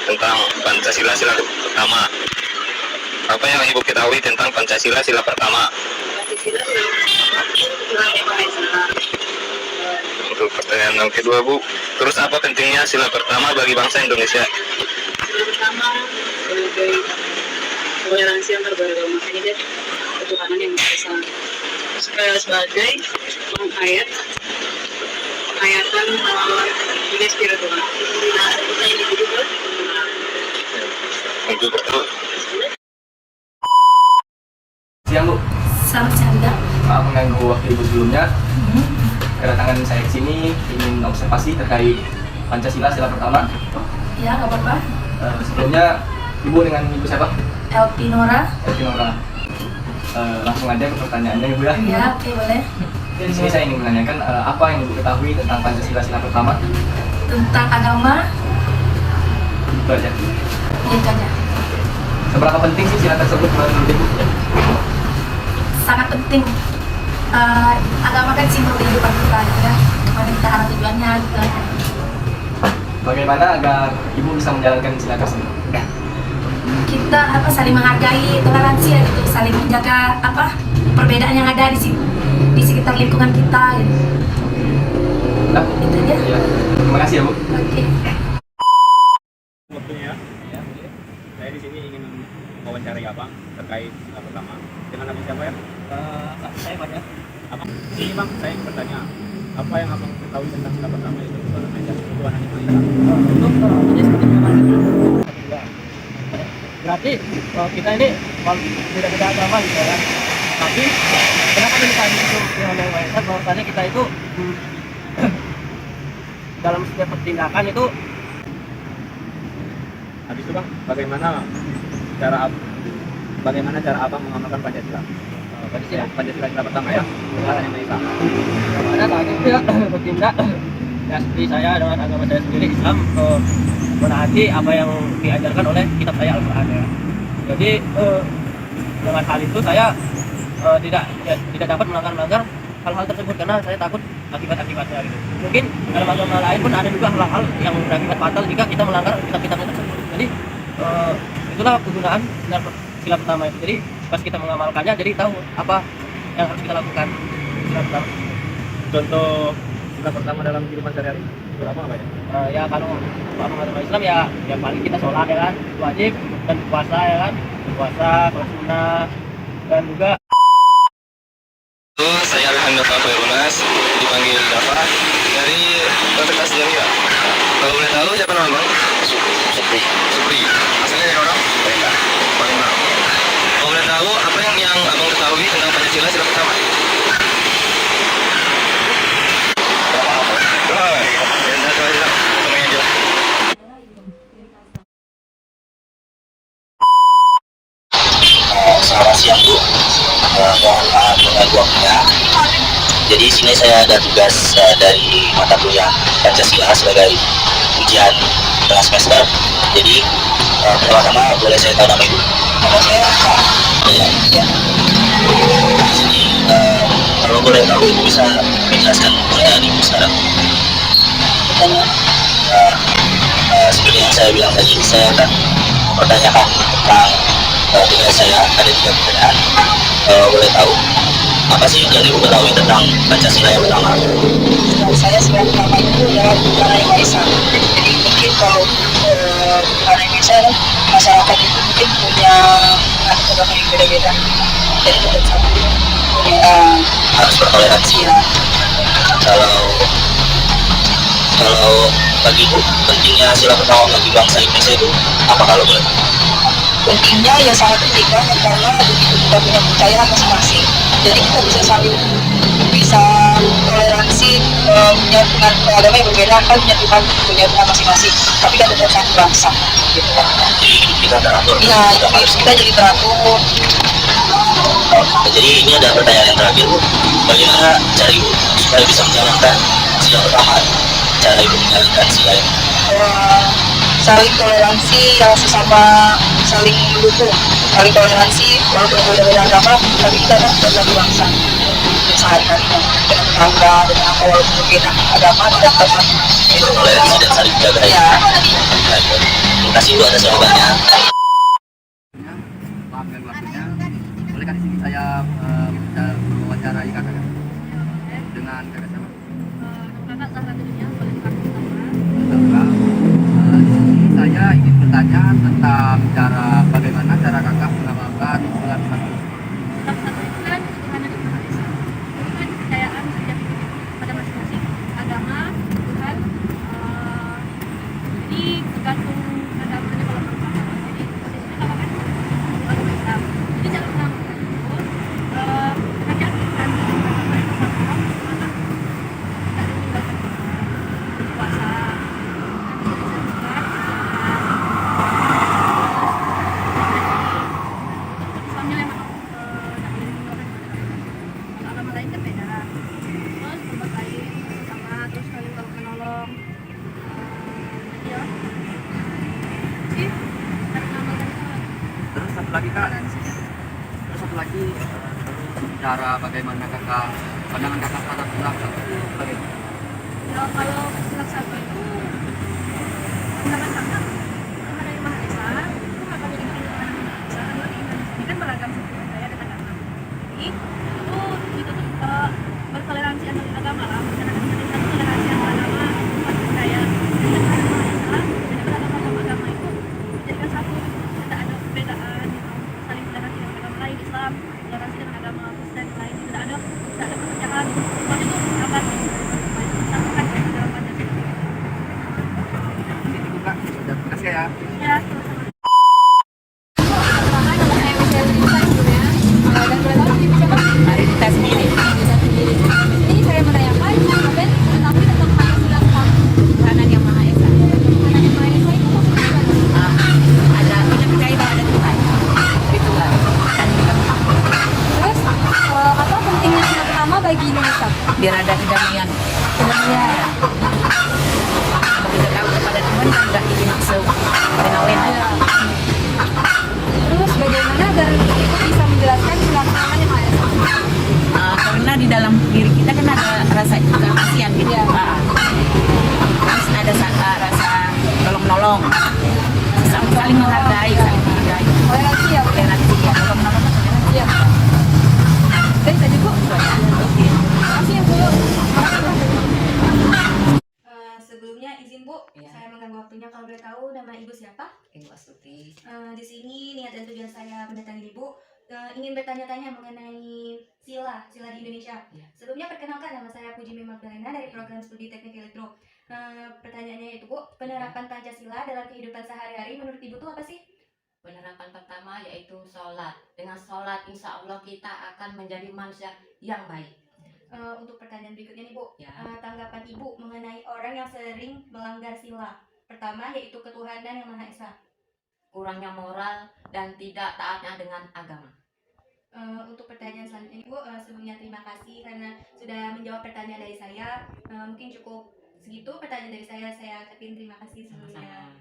tentang Pancasila sila pertama. Apa yang Ibu ketahui tentang Pancasila sila pertama? Pancasila sila Untuk pertanyaan yang kedua, Bu, terus apa pentingnya sila pertama bagi bangsa Indonesia? pertama sebagai toleransi antar beragama, makanya dia ketuhanan yang Maha Esa. Sebagai menghayatkan nilai spiritual. Untuk itu, Siang Bu, Selamat siang juga. maaf mengganggu waktu Ibu sebelumnya. Kedatangan saya ke sini ingin observasi terkait Pancasila sila pertama. Ya, nggak apa-apa. Sebelumnya Ibu dengan Ibu siapa? Elpinora. Elvinora. Langsung aja ke pertanyaannya Ibu ya. Ya, oke boleh. Di sini saya ingin menanyakan apa yang Ibu ketahui tentang Pancasila sila pertama. Tentang agama, Itu aja. ya itu aja. Seberapa penting sih sila tersebut menurut Ibu? Sangat penting. Agama kan simbol kehidupan kita, ya. Mana kita arah tujuannya juga. Bagaimana agar Ibu bisa menjalankan sila tersebut? Kita saling menghargai, toleransi ya gitu, saling menjaga perbedaan yang ada di sekitar lingkungan kita. Gitu. Nah, Itu aja. ya. Terima kasih ya Bu. Oke. waktunya ya. Saya di sini ingin mewawancarai Abang terkait sila pertama. Dengan Abang siapa ya? Saya Pak ya. Abang, ini Bang, saya ingin bertanya, apa yang Abang ketahui tentang sila pertama itu? Ketuhanan yang Maha Esa. Berarti kalau kita ini beda-beda agama gitu kan, tapi kenapa ditanya itu Tuhan yang Maha Esa? Bahwasannya kita itu dalam setiap tindakan itu. Habis itu Bang, bagaimana cara Abang mengamalkan Pancasila? Pancasila sila pertama ya, Tuhan yang Maha Esa. Karena saat itu ya bertindak ya seperti saya dengan agama saya sendiri Islam, menaati apa yang diajarkan oleh kitab saya Al-Quran ya. Jadi dengan hal itu saya tidak dapat melanggar hal-hal tersebut karena saya takut akibat-akibatnya gitu. Mungkin dalam agama lain pun ada juga hal-hal yang berakibat fatal jika kita melanggar kitab-kitabnya tersebut. Jadi itulah kegunaan sila pertama itu. Jadi pas kita mengamalkannya jadi tahu apa yang harus kita lakukan. Sila pertama. Contoh sila pertama dalam kehidupan sehari-hari itu apa ya? Ya kalau agama Islam ya paling kita sholat ya kan, wajib, dan puasa ya kan, puasa, sholat sunnah, dan juga Saya Alhamdulillah Khairunnas, dipanggil Dafa dari Universitas Jaya. Kalau boleh tahu siapa nama Bang? Supri. Asalnya dari orang? Palembang. Kalau boleh tahu apa yang Abang ketahui tentang Pancasila sila pertama? Selamat siang Bu, mohon maaf mengganggu waktunya. Jadi di sini saya ada tugas dari mata kuliah Pancasila sebagai ujian tengah semester. Jadi pertama-tama boleh saya tahu nama Ibu? Nama saya Pak. Ya. Di sini kalau boleh tahu Ibu bisa menjelaskan pertanyaan Ibu sekarang. Pertanyaan? Seperti yang saya bilang tadi, saya akan mempertanyakan tentang tugas saya ada 3 pertanyaan. Boleh tahu apa sih yang Ibu ketahui tentang Pancasila yang pertama? Saya sila pertama itu adalah Tuhan yang Maha Esa. Jadi mungkin kalau Tuhan yang Maha Esa kan masyarakat itu mungkin punya agama yang beda-beda. Jadi tetap satu. Harus bertoleransi ya. Kalau bagi Ibu pentingnya sila pertama bagi bangsa Indonesia itu apa kalau boleh? Pentingnya ya sangat penting banget karena begitu kita punya kepercayaan masing-masing, jadi kita bisa toleransi dengan agama yang berbeda, kan punya Tuhan masing-masing, tapi kan tetap satu bangsa gitu kan. Jadi hidup kita teratur. Iya, kita jadi teratur. Jadi ini ada pertanyaan yang terakhir Bu, bagaimana cara Ibu supaya bisa menjalankan sila pertama? Cara Ibu menjalankan sila ini? Saling toleransi yang sesama, saling mendukung, saling toleransi walaupun berbeda agama, tapi kita kan satu bangsa. Sehari-hari dengan tetangga, dengan apa walaupun berbeda agama, tidak teman. Toleransi dan saling menjaga Ya. Terima kasih itu ada jawabannya. Maaf ganggu waktunya. Bolehkah di sini saya bisa mewawancarai kakak dengan kakak siapa? Kakak Zahra Dunia, boleh dipanggil Kakak, di sini saya ingin bertanya tentang bagaimana cara kakak mengamalkan sholat satu. satu itu kan ketuhanan yang Maha Esa. Itu kan kepercayaan setiap pada masing-masing agama, Tuhan. Jadi tergantung agamanya kalau pertama. Jadi posisinya kalau kan agama Islam. Jadi cara mengamalkan itu kerjaan bukan agama yang pertama, mana tidak meninggalkan puasa. Islamnya memang tak boleh meninggalkan kalau agama lain kan beda. Terus berbuat baik sama, terus saling tolong menolong. Ya sih cara mengamalkan Terus satu lagi kak, toleransi. terus satu lagi cara bagaimana kakak, pandangan kakak terhadap sholat satu itu bagaimana? Ya kalau silap satu itu pendapat kakak kepada yang Maha Esa itu nggak akan jadi kehidupan yang Maha Esa karena di Indonesia ini kan beragam suku budaya dan agama. Jadi itu tuh bertoleransi antar agama lah. Masyarakat Indonesia itu toleransi antar agama, umat budaya. Jadi kan Maha Esa jadi beragam agama itu dijadikan satu. Tidak ada perbedaan, saling toleransi dengan agama lain, Islam toleransi dengan agama Kristen lain. Tidak ada perpecahan. Semuanya itu akan disatukan dalam Pancasila. Itu kak, sudah terima kasih ya. Ya, sama-sama. Ini saya menanyakan Noven mengetahui tentang Pancasila Tuhanan yang Maha Esa. Tuhanan yang Maha Esa itu maksudnya ada kita percaya bahwa ada Tuhan. Itu kan. Terus apa pentingnya sila pertama bagi Indonesia? Biar ada kedamaian. Kedamaian. Kita tahu kepada Tuhan kan nggak ingin masuk perkawinan. Terus bagaimana agar itu bisa menjelaskan sila pertama yang Maha Esa? Karena di dalam diri kita kan ada rasa kasihan gitu. Terus ada rasa tolong menolong, saling menghargai, toleransi ya, toleransi ya, tolong menolong kan toleransi ya. Oke, tadi Bu. Terima kasih ya Bu. Sebelumnya izin Bu, saya mengganggu waktunya. Kalau boleh tahu nama Ibu siapa? Ibu Astuti. Di sini niat dan tujuan saya mendatangi Ibu ingin bertanya-tanya mengenai sila di Indonesia. Sebelumnya perkenalkan, nama saya Puji Magdalena dari program studi teknik elektro. Pertanyaannya itu Bu, penerapan Pancasila dalam kehidupan sehari-hari menurut Ibu itu apa sih? Penerapan pertama yaitu sholat. Dengan sholat insya Allah kita akan menjadi manusia yang baik. Untuk pertanyaan berikutnya nih Bu, Ya. tanggapan Ibu mengenai orang yang sering melanggar sila. Pertama yaitu ketuhanan yang Maha Esa. Kurangnya moral dan tidak taatnya dengan agama. Untuk pertanyaan selanjutnya Bu, sebelumnya terima kasih karena sudah menjawab pertanyaan dari saya. Mungkin cukup segitu pertanyaan dari saya ucapin terima kasih sebelumnya.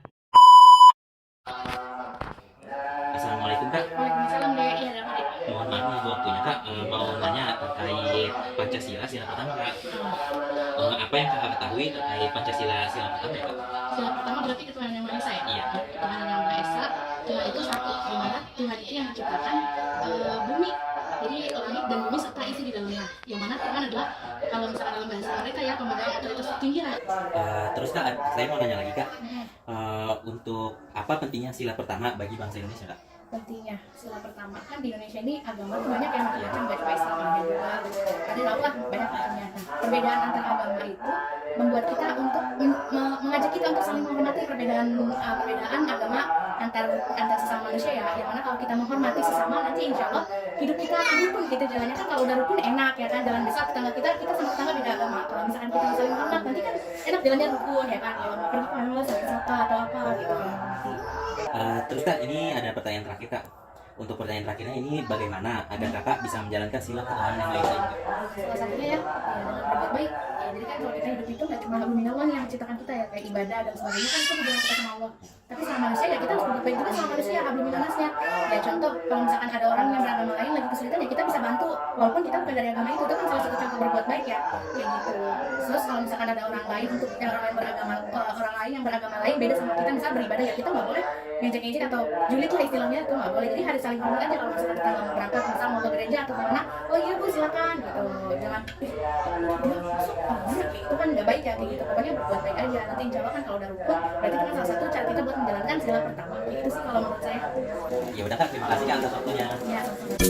Assalamualaikum Kak. Waalaikumsalam Dek. Iya, ada Dek. Mohon maaf nih waktunya Kak. Mau nanya terkait Pancasila sila pertama Kak. Apa yang Kakak ketahui terkait Pancasila sila pertama ya Kak? Sila pertama berarti ketuhanan yang Maha Esa ya? Iya. Tuhan yang Maha Esa, Tuhan itu satu, di mana Tuhan itu yang menciptakan bumi. Jadi langit dan bumi serta isi di dalamnya. Yang mana Tuhan adalah kalau misalkan dalam bahasa mereka ya pemegang otoritas tertinggi lah. Terus Kak, saya mau nanya lagi Kak. Untuk apa pentingnya sila pertama bagi bangsa Indonesia Kak? Pentingnya sila pertama kan di Indonesia ini agama tuh banyak yang macam-macam, gak cuma Islam ada juga, ada lah banyak macamnya. Perbedaan antar agama itu membuat kita untuk mengajak kita untuk saling menghormati perbedaan agama antar sesama manusia ya. Yang mana kalau kita menghormati sesama nanti insya Allah hidup kita akan rukun gitu jalannya. Kan kalau udah rukun enak ya kan, jalan besar tetangga kita sama tetangga beda agama. Kalau misalkan kita saling menghormat nanti kan enak jalannya rukun ya kan. Kalau mau pergi kemana saling sapa atau apa gitu menghormati. Terus Kak, ini ada pertanyaan terakhir Kak. Untuk pertanyaan terakhirnya ini bagaimana agar Kakak bisa menjalankan sila ketuhanan yang Maha Esa ini Kak? Salah satunya ya dengan berbuat baik. Ya Jadi kan kalau kita hidup itu nggak cuma hablum minallah yang menciptakan kita ya, kayak ibadah dan sebagainya kan itu hubungan kita sama Allah. Tapi sama manusia ya kita harus berbuat baik juga sama manusia, hablum minannasnya. Ya contoh kalau misalkan ada orang yang beragama lain lagi kesulitan ya kita bisa bantu walaupun kita bukan dari agama itu kan salah satu contoh berbuat baik ya, kayak gitu. Terus kalau misalkan ada orang lain untuk yang orang lain beragama orang lain yang beragama lain beda sama kita misalnya beribadah ya kita nggak boleh ngejek-ngejek atau julid lah istilahnya, itu nggak boleh. Jadi harus saling hormat aja kalau misalkan kita mau berangkat misal mau ke gereja atau kemana, oh iya bu silakan gitu, jangan dia masuk kayak itu kan nggak baik ya kayak gitu. Pokoknya buat baik aja, nanti insya Allah kan kalau udah rukun berarti itu kan salah satu cara kita buat menjalankan sila pertama, kayak gitu sih kalau menurut saya. Ya udah Kak, terima kasih Kak atas waktunya. Ya sama-sama.